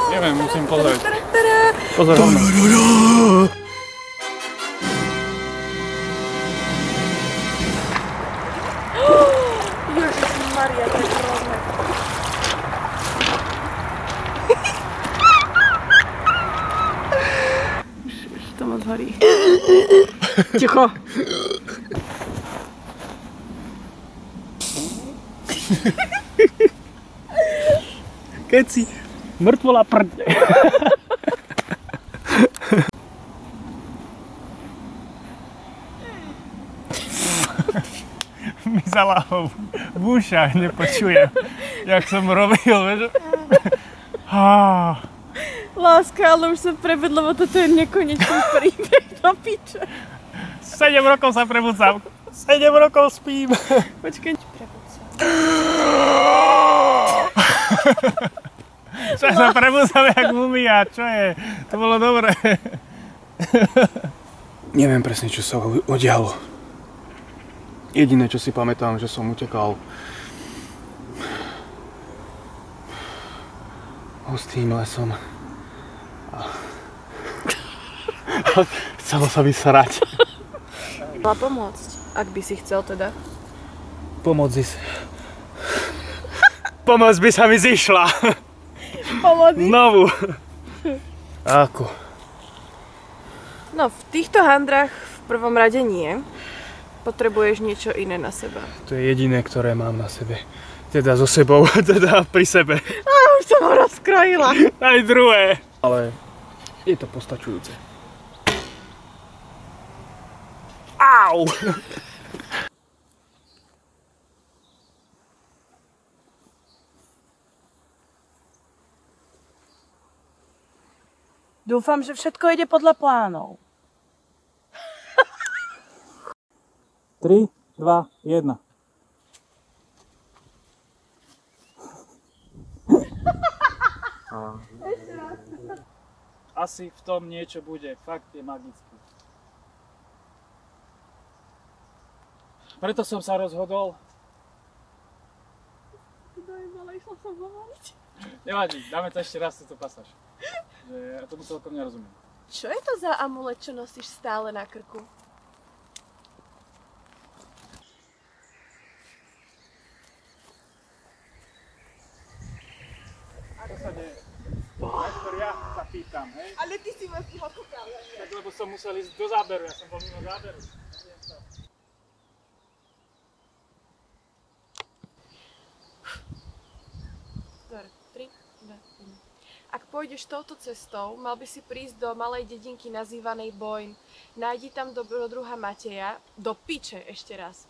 Neviem, musím pozrieť. Pozor, hovno. Ježišmaria, to je hrozné. Už to moc horí. Ticho. Keď si mŕtvola prd. Mi zalahol v ušách, nepočujem, jak som robil, vieš. Láska, ale už som prebedla, lebo toto je nekonečný príbeh do piče. 7 rokov sa prebudzam. 7 rokov spím. Počkaj, prebudzam. Čo sa prebudzam jak mumia, čo je? To bolo dobré. Neviem presne, čo sa udialo. Jediné, čo si pamätám, že som utekal hustým lesom a chcelo sa vysrať. Mala pomôcť, ak by si chcel teda. Pomôcť by sa mi zišla. Pomôcť? Znovu. Ako? No, v týchto handrách v prvom rade nie. Potrebuješ niečo iné na seba. To je jediné, ktoré mám na sebe. Teda so sebou, teda pri sebe. Už som ho rozkrojila. Aj druhé. Ale je to postačujúce. Au! Dúfam, že všetko ide podľa plánov. 3, 2, 1. Asi v tom niečo bude. Fakt je magický. Preto som sa rozhodol. Išla som zavoliť. Nevadí, dáme to ešte raz túto pasáž. Ja tomu celkom nerozumiem. Čo je to za amulet, čo nosíš stále na krku? Čo sa deje? Najskôr ja sa pýtam, hej? Ale ty si ma z toho kúkal. Tak lebo som musel ísť do záberu, ja som bol mimo záberu. Dobre, 3, 2, 1. Ak pôjdeš touto cestou, mal by si prísť do malej dedinky nazývanej Bojn. Nájdi tam dobrodruha Mateja. Do piče ešte raz.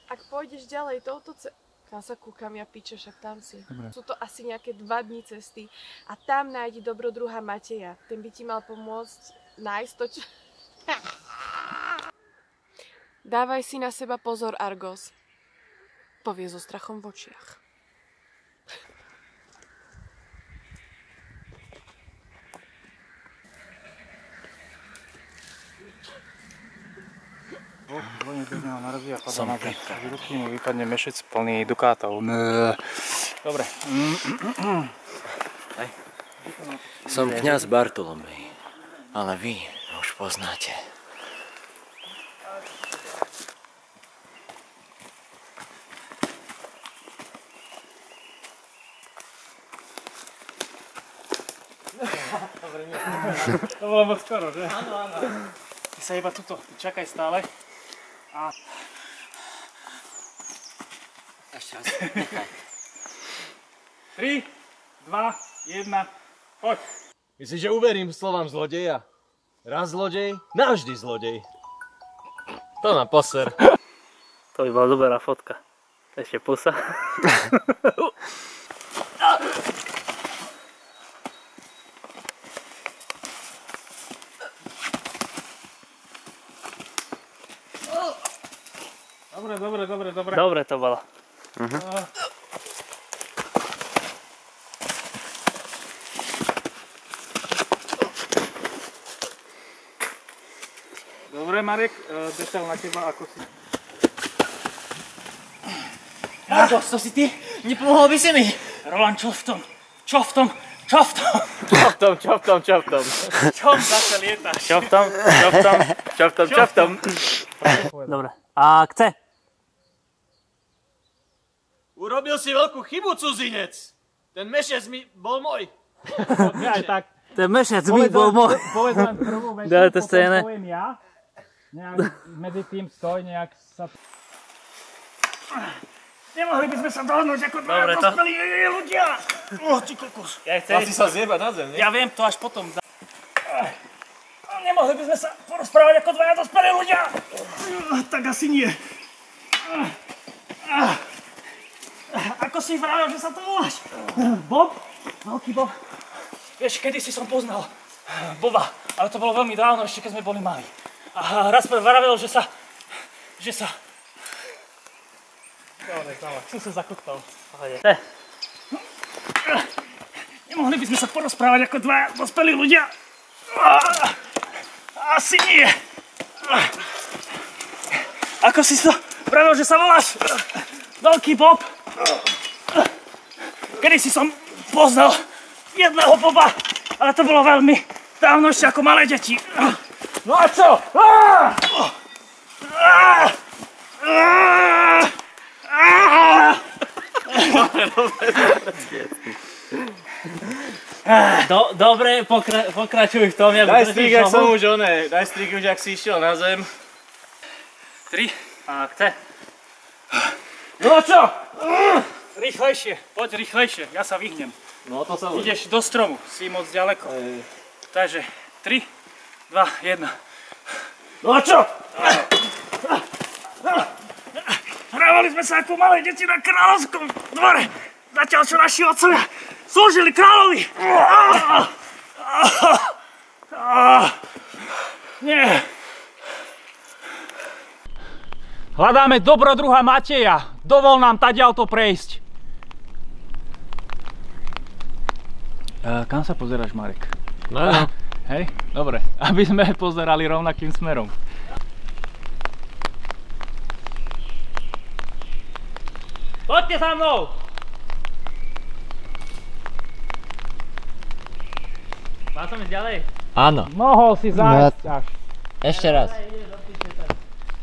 Ak pôjdeš ďalej touto cestou... Kam sa kúkam, ja piče, však tam si. Dobre. Sú to asi nejaké 2 dní cesty. A tam nájdi dobrodruha Mateja. Ten by ti mal pomôcť nájsť to, čo... Dávaj si na seba pozor, Argos. Povie so strachom v očiach. Som výruky mu vypadne mešec plný dukátov. Dobre. Som kňaz Bartolomej, ale vy už poznáte. To bolo moc skoro, že? Áno, áno. Ty sa iba tuto, čakaj stále. A... Ešte raz, nechaj. 3, 2, 1, poď. Myslíš, že uverím slovám zlodeja? Raz zlodej, navždy zlodej. To na poser. To by bola dobrá fotka. Ešte pusa. Dobre. Dobre to bolo. Dobre, Marek, detail na teba, ako si... Argos, to si ty? Nepomohol by si mi? Roland, čo v tom? Čo v tom? Čo v tom? Čo v tom? Čo zase lietaš? Čo v tom? Dobre. A chce? Urobil si veľkú chybu, cudzinec. Ten mešec mi bol môj. Aj tak. Ten mešec mi bol môj. Povedz len prvú večer, Dále to potom scéne. poviem ja. Nejak medzi tým stoj, nejak sa... Nemohli by sme sa dohodnúť ako dvaja dospelí ľudia. Ty kokos. Ja Dá si sa zjebať na zem, nie? Ja viem to až potom. Nemohli by sme sa porozprávať ako dvaja dospelí ľudia. Tak asi nie. Ako si vravel, že sa to voláš? Bob? Veľký Bob? Vieš, kedysi som poznal Boba, ale to bolo veľmi dávno, ešte keď sme boli malí. A raz vravel, že sa... Dobre, som sa zakutol. Nemohli by sme sa porozprávať ako dva dospelí ľudia? Asi nie. Ako si to vravel, že sa voláš? Veľký Bob? Kedy si som poznal jedného Boba, ale to bolo veľmi dávno, ešte ako malé deti. No a čo? Dobre, pokračuj v tom, jak Daj strik, jak som už daj strik už, jak si išiel na zem. 3. A chce? No a čo? Rýchlejšie, poď rýchlejšie, ja sa vyhnem. No to sa bude. Ideš do stromu, si moc ďaleko. Takže 3, 2, 1. No a čo? Hrávali sme sa ako malé deti na kráľovskom dvore, zatiaľ čo naši otcovia slúžili kráľovi. Nie. Hľadáme dobrodruha Mateja. Dovol nám tadiaľto prejsť. Kam sa pozeráš, Marek? No. Hej, dobre. Aby sme pozerali rovnakým smerom. Poďte za mnou! Má som ísť ďalej? Áno. Mohol si zájsť až. Ešte raz.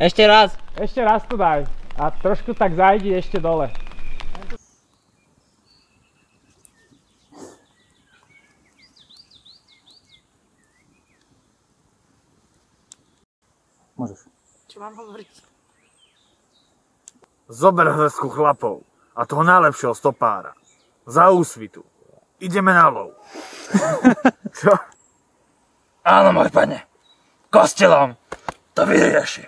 Ešte raz. Ešte raz tu daj. A trošku tak zajdi ešte dole. Môžeš. Čo mám hovoriť? Zober hrsku chlapov a toho najlepšieho stopára. Za úsvitu. Ideme na lov. Čo? Áno, môj pane. Kostelom. To vyrieši.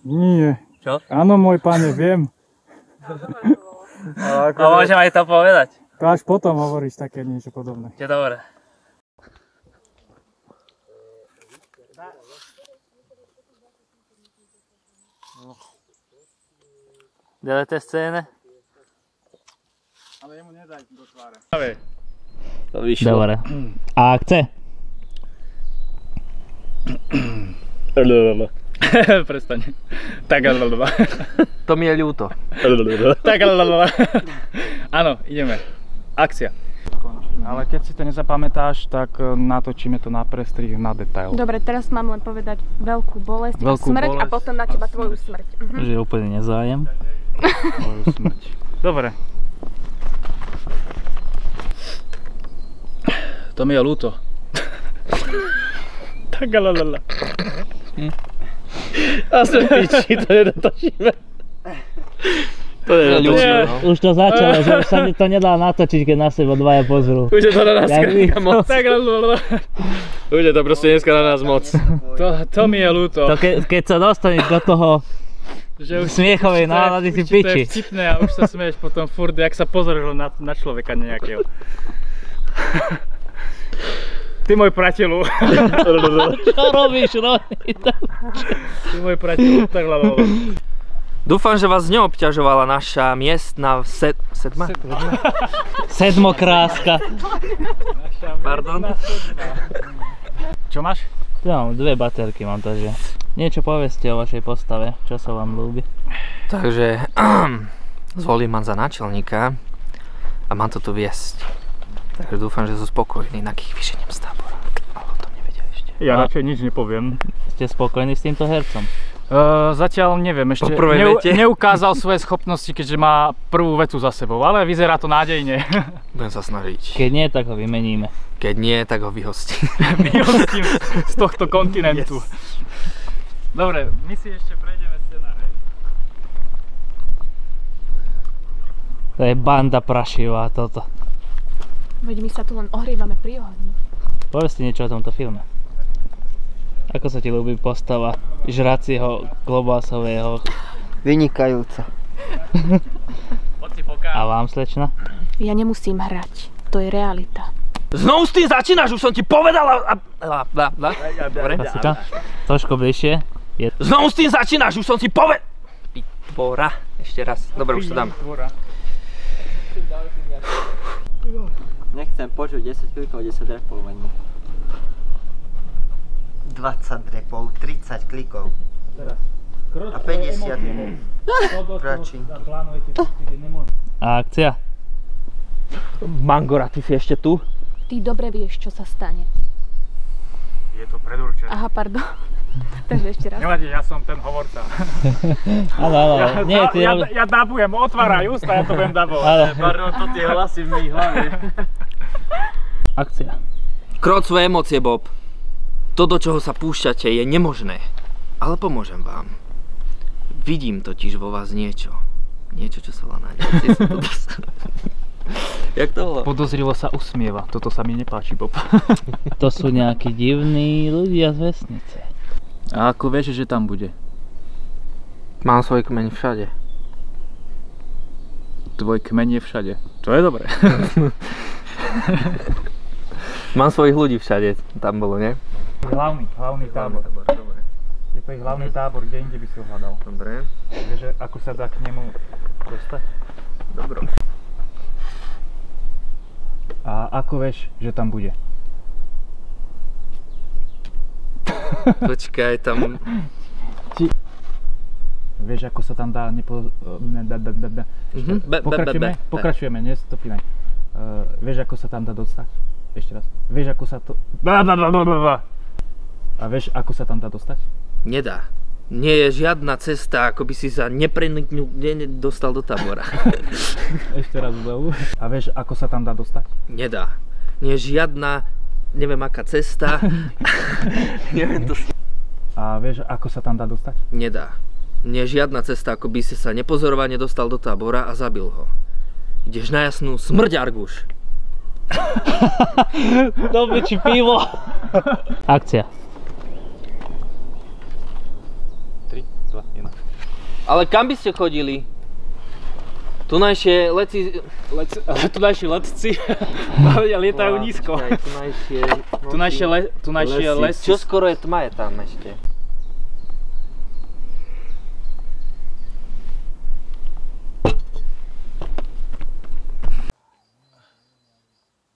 Nie. Čo? Áno, môj pane, viem. A môžem aj to povedať? To až potom hovoríš také niečo podobné. Je dobre. Delete scéne? Ale jemu nedaj do tváre. To vyšlo. Dobre. A chce? Prestaň. Tak To mi je ľúto. Tak áno, ideme. Akcia. Ale keď si to nezapamätáš, tak natočíme to na prestrih, na detail. Dobre, teraz mám len povedať veľkú bolesť Veľkú a smrť bolesť a potom na teba tvoju smrť. Že úplne nezájem. Moju smrť. Dobre. To mi je ľúto. Tak lalala. A som piči, to nedotočíme. To je ľúto. Už to začalo, že už sa mi to nedá natočiť, keď na seba dvaja pozrú. Už je to na nás Jak moc. Tak lalala. Už je to proste dneska na nás moc. To mi je ľúto. To keď sa dostaneš do toho Že už smiechovej nálady, si už ti to je piči. vtipné a už sa smieš potom furt, jak sa pozrieš na človeka nejakého. Ty môj priateľu. Čo robíš, Roni? Ty môj priateľu. Tak lalala. Dúfam, že vás neobťažovala naša miestna sedma? Sedmokráska. Pardon? Čo máš? Ja mám 2 baterky, mám to, že niečo povedzte o vašej postave, čo sa vám ľúbi. Takže zvolím ma za náčelníka a mám to tu viesť. Takže dúfam, že sú spokojní, na kých vyženiem z tábora. Ale o tom nevedia ešte. Ja radšej nič nepoviem. Ste spokojní s týmto hercom? Zatiaľ neviem, ešte neukázal svoje schopnosti, keďže má prvú vetu za sebou, ale vyzerá to nádejne. Budem sa snažiť. Keď nie, tak ho vymeníme. Keď nie, tak ho vyhostím. Vyhostím z tohto kontinentu. Yes. Dobre, my si ešte prejdeme scenár, hej? To je banda prašivá toto. Veď my sa tu len ohrievame pri ohni. Povedzte niečo o tomto filme. Ako sa ti ľúbi postava žracieho klobásového? Vynikajúca. A vám, slečna? Ja nemusím hrať, to je realita. Znovu s tým začínaš, už som ti povedal Dobre. Trošku bližšie. Znovu s tým začínaš, už som ti povedal. Pitvora. Ešte raz. Dobre, už to dám. Nechcem počuť 10 klikov, 10 repov ani. 20 repov, 30 klikov. A 50 pračinky. A akcia? Mangora, ty si ešte tu? Ty dobre vieš, čo sa stane. Je to predurčené. Aha, pardon. Takže ešte raz. Nevadí, ja som ten hovorca. Áno. Ja dabujem, otváraj ústa, ja to budem dabovať. Pardon, to tie hlasy v mých hlave. Akcia. Kroť svoje emócie, Bob. To, do čoho sa púšťate, je nemožné. Ale pomôžem vám. Vidím totiž vo vás niečo. Niečo, čo sa volá na Jak to bolo? Podozrivo sa usmieva. Toto sa mi nepáči, Bob. To sú nejakí divní ľudia z vesnice. A ako vieš, že tam bude? Mám svoj kmeň všade. Tvoj kmeň je všade. To je dobré. Mám svojich ľudí všade. Tam bolo, nie? Hlavný tábor. Dobre. Je to ich hlavný tábor, kde inde by si ho hľadal. Dobre. Vieš, ako sa dá k nemu dostať? Dobro. A ako vieš, že tam bude? Počkaj, tam... Vieš, ako sa tam dá Pokračujeme, nestopínaj. Vieš, ako sa tam dá dostať? Ešte raz. Vieš, ako sa to... A vieš, ako sa tam dá dostať? Nedá. Nie je žiadna cesta, ako by si sa dostal do tábora. Ešte raz znovu. A vieš, ako sa tam dá dostať? Nedá. Nie je žiadna, neviem aká cesta. Neviem to... A vieš, ako sa tam dá dostať? Nedá. Nie je žiadna cesta, ako by si sa nepozorovane dostal do tábora a zabil ho. Ideš na jasnú smrť, Argus. Dobre, či pivo. Akcia. 3, 2, 1. Ale kam by ste chodili? Tunajšie letci lietajú nízko. Tunajšie lesy. Čo skoro je tma je tam ešte.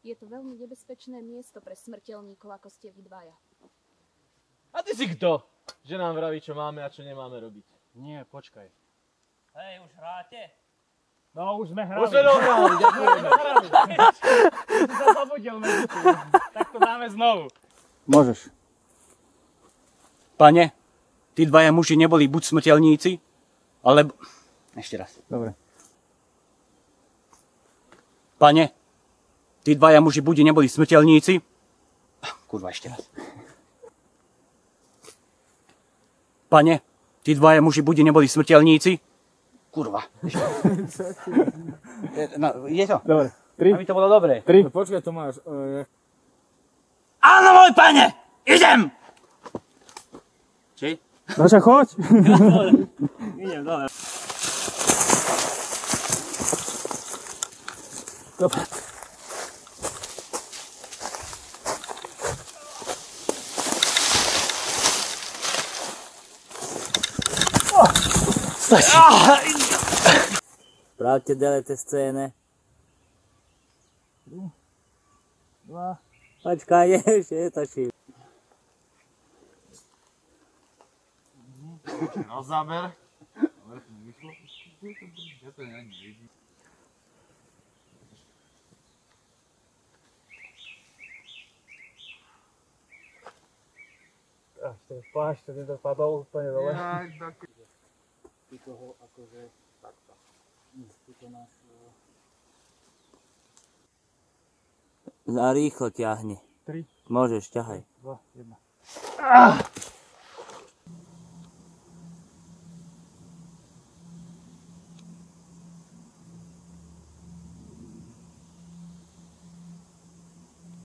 Je to veľmi nebezpečné miesto pre smrteľníkov, ako ste vy dvaja. A ty si kto? Že nám vraví, čo máme a čo nemáme robiť. Nie, počkaj. Hej, už hráte? No, už sme hrali. Už sme dohrali, ďakujeme. Si sa zabudil medzi tým. Tak to dáme znovu. Môžeš. Pane, tí dvaja muži neboli buď smrteľníci, alebo... Ešte raz. Dobre. Pane, tí dvaja muži buď neboli smrteľníci... Kurva, ešte raz. Pane, tí dvaja muži buď neboli smrteľníci... Kurva. No, ide to? Dobre. 3. Aby to bolo dobré. 3. Počkaj, Tomáš. Áno, môj pane! Idem! Či? Daša, choď. Idem, dobre. Dobre. Stačí. Pravte delete scéne. 2. Počkaj, ešte stačí. No záber. Plášť, to nedopadol úplne dole. Ty toho akože takto. Ty to máš... Rýchlo ťahni. 3. Môžeš, ťahaj. 2, 1.